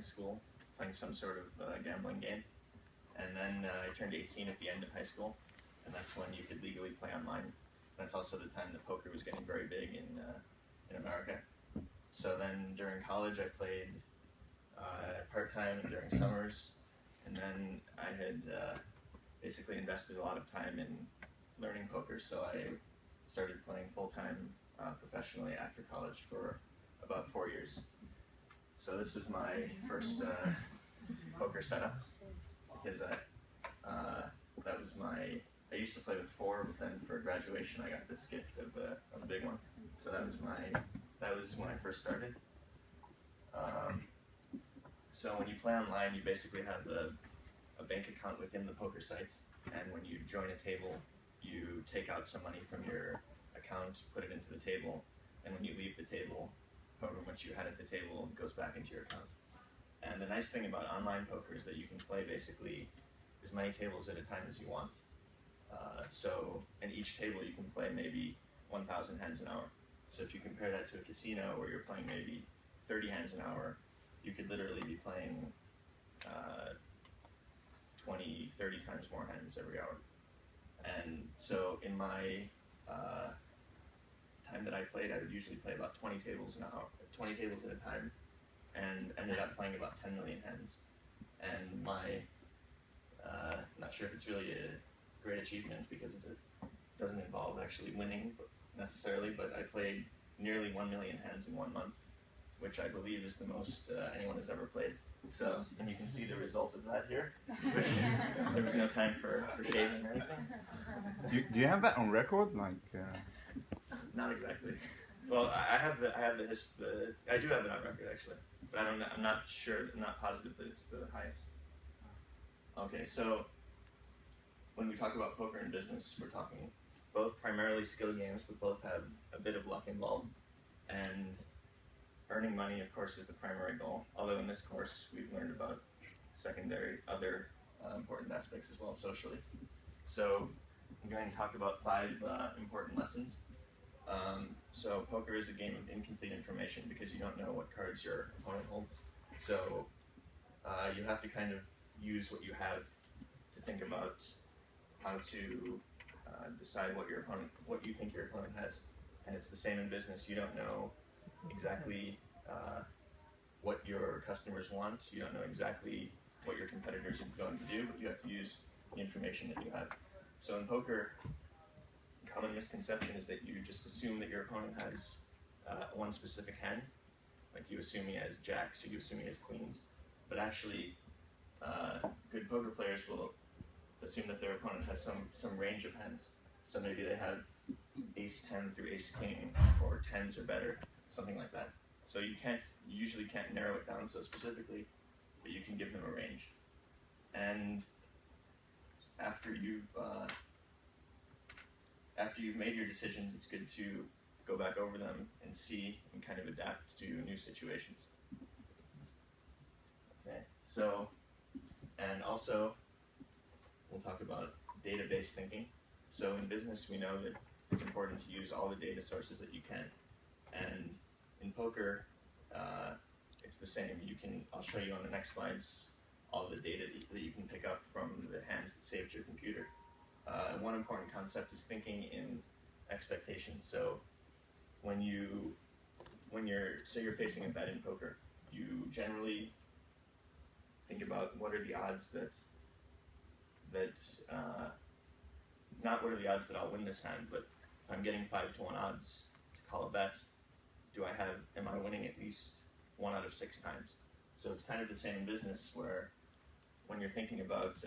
during school, playing some sort of gambling game. And then I turned 18 at the end of high school, and that's when you could legally play online. That's also the time that poker was getting very big in America. So then during college I played part-time and during summers, and then I had basically invested a lot of time in learning poker, so I started playing full-time professionally after college for about 4 years. So this was my first poker setup, because that was I used to play with 4, but then for graduation I got this gift of a big one. So that was when I first started. So when you play online, you basically have a bank account within the poker site, and when you join a table, you take out some money from your account, put it into the table, and when you leave the table, however much you had at the table goes back into your account. And the nice thing about online poker is that you can play basically as many tables at a time as you want. So in each table you can play maybe 1,000 hands an hour. So if you compare that to a casino where you're playing maybe 30 hands an hour, you could literally be playing 20, 30 times more hands every hour. And so in my time that I played, I would usually play about 20 tables an hour, 20 tables at a time, and ended up playing about 10 million hands. And I'm not sure if it's really a great achievement because it doesn't involve actually winning necessarily, but I played nearly 1 million hands in 1 month, which I believe is the most anyone has ever played. So, and you can see the result of that here. There was no time for shaving or anything. Do you have that on record? Not exactly. Well, I do have it on record actually, but I'm not sure, I'm not positive that it's the highest. Okay, so when we talk about poker and business, we're talking both primarily skill games, but both have a bit of luck involved. And earning money, of course, is the primary goal. Although in this course, we've learned about other important aspects as well, socially. So I'm going to talk about 5 important lessons. So poker is a game of incomplete information because you don't know what cards your opponent holds. So you have to kind of use what you have to think about how to decide what you think your opponent has. And it's the same in business. You don't know exactly what your customers want. You don't know exactly what your competitors are going to do, but you have to use the information that you have. So in poker, a common misconception is that you just assume that your opponent has one specific hand. Like you assume he has jacks, or you assume he has queens. But actually, good poker players will assume that their opponent has some range of hands. So maybe they have ace 10 through ace king, or 10s or better, something like that. So you usually can't narrow it down so specifically, but you can give them a range. And after you've made your decisions, it's good to go back over them and see and kind of adapt to new situations. Okay, so, and also we'll talk about data-based thinking. So in business, we know that it's important to use all the data sources that you can. And in poker, it's the same. I'll show you on the next slides all the data that you can pick up from the hands that saved your computer. One important concept is thinking in expectations. So say you're facing a bet in poker, you generally think about what are the odds not what are the odds that I'll win this hand, but if I'm getting 5-to-1 odds to call a bet, am I winning at least 1 out of 6 times? So it's kind of the same in business, where when you're thinking about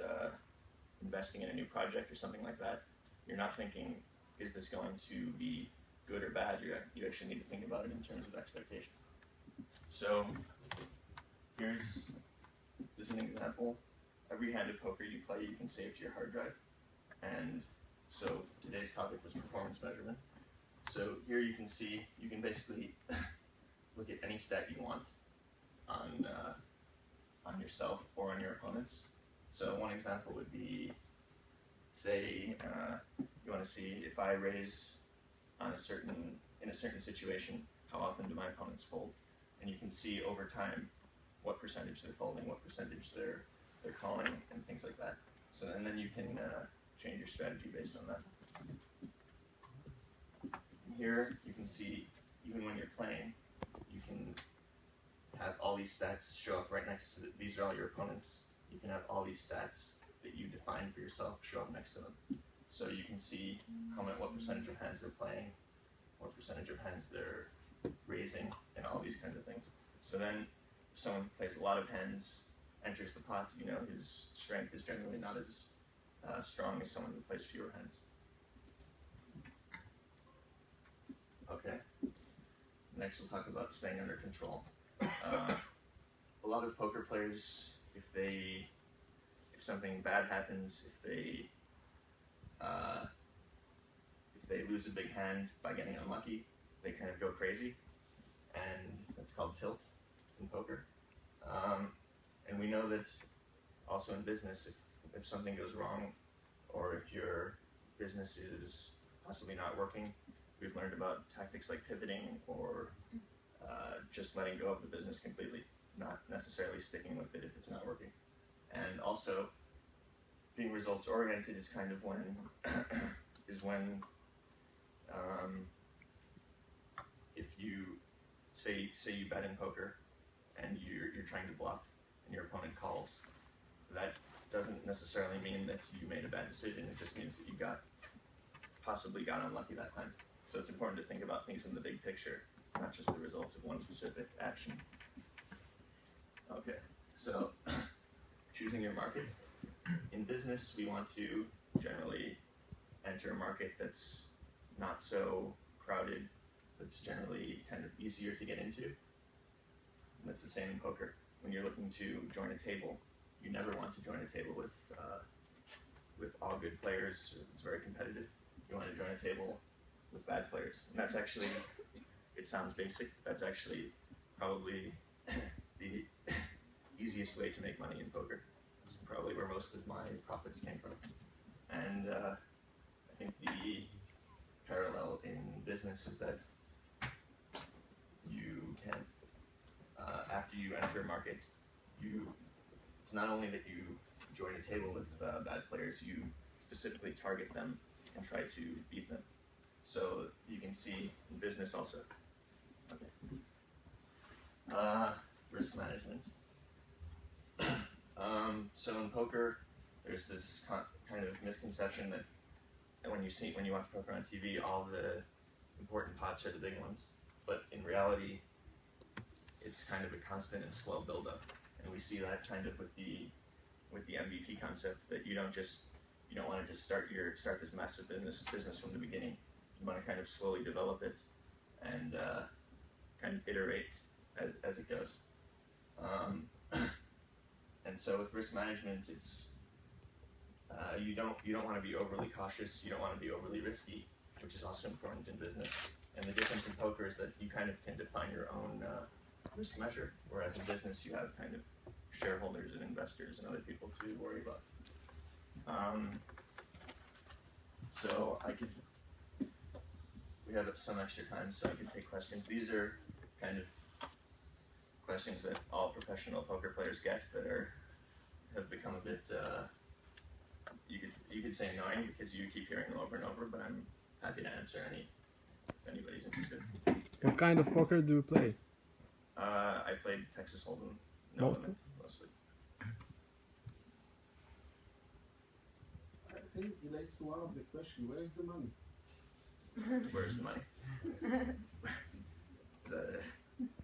investing in a new project or something like that, you're not thinking, is this going to be good or bad? You actually need to think about it in terms of expectation. So this is an example. Every hand of poker you play, you can save to your hard drive. And so today's topic was performance measurement. So here you can see, you can basically look at any stat you want on yourself or on your opponents. So one example would be, say, you want to see if I raise in a certain situation, how often do my opponents fold? And you can see over time what percentage they're folding, what percentage they're calling, and things like that. So and then you can change your strategy based on that. Here you can see, even when you're playing, you can have all these stats show up right next to these are all your opponents. You can have all these stats that you define for yourself show up next to them. So you can see what percentage of hands they're playing, what percentage of hands they're raising, and all these kinds of things. So then if someone plays a lot of hands, enters the pot, you know his strength is generally not as strong as someone who plays fewer hands. Okay. Next we'll talk about staying under control. A lot of poker players, if something bad happens, if they lose a big hand by getting unlucky, they kind of go crazy, and that's called tilt in poker. And we know that also in business, if something goes wrong, or if your business is possibly not working, we've learned about tactics like pivoting or just letting go of the business completely, not necessarily sticking with it if it's not working. And also, being results oriented is kind of when if you say you bet in poker and you're trying to bluff and your opponent calls, that doesn't necessarily mean that you made a bad decision. It just means that you possibly got unlucky that time. So it's important to think about things in the big picture, not just the results of one specific action. Okay, so choosing your market. In business, we want to generally enter a market that's not so crowded, that's generally kind of easier to get into. And that's the same in poker. When you're looking to join a table, you never want to join a table with all good players. It's very competitive. You want to join a table with bad players. And that's actually, it sounds basic, that's actually probably the easiest way to make money in poker. Probably where most of my profits came from. And I think the parallel in business is that you can, after you enter a market, it's not only that you join a table with bad players, you specifically target them and try to beat them. So you can see in business also. Okay. Risk management. So in poker, there's this kind of misconception that when you watch poker on TV, all the important pots are the big ones. But in reality, it's kind of a constant and slow buildup. And we see that kind of with the MVP concept, that you don't want to just start this massive business from the beginning. You want to kind of slowly develop it and kind of iterate as it goes. And so with risk management, it's you don't want to be overly cautious. You don't want to be overly risky, which is also important in business. And the difference in poker is that you kind of can define your own risk measure, whereas in business you have kind of shareholders and investors and other people to worry about. So we have some extra time, so I can take questions. These are kind of questions that all professional poker players get that have become a bit, you could say annoying because you keep hearing them over and over, but I'm happy to answer any if anybody's interested. What kind of poker do you play? I played Texas Hold'em, no limit, mostly. I think it relates to one of the questions, where is the money? Where's the money?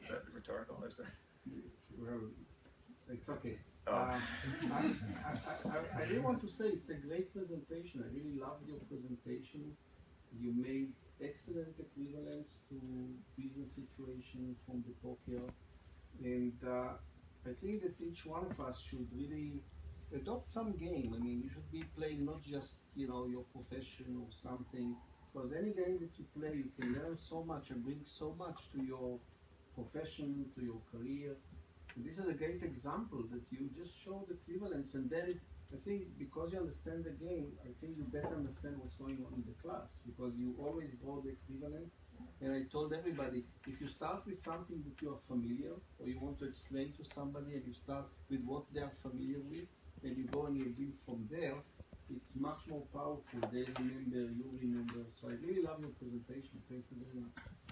Is that rhetorical or is that? Well, it's okay. Oh. I really want to say it's a great presentation. I really loved your presentation. You made excellent equivalents to business situations from the poker. And I think that each one of us should really adopt some game. I mean, you should be playing not just, your profession or something, because any game that you play, you can learn so much and bring so much to your profession, to your career. And this is a great example that you just showed equivalence, and then I think because you understand the game, I think you better understand what's going on in the class, because you always draw the equivalent And I told everybody, if you start with something that you are familiar, or you want to explain to somebody, and you start with what they are familiar with, and you go and you build from there, it's much more powerful. They remember, you remember. So I really love your presentation. Thank you very much.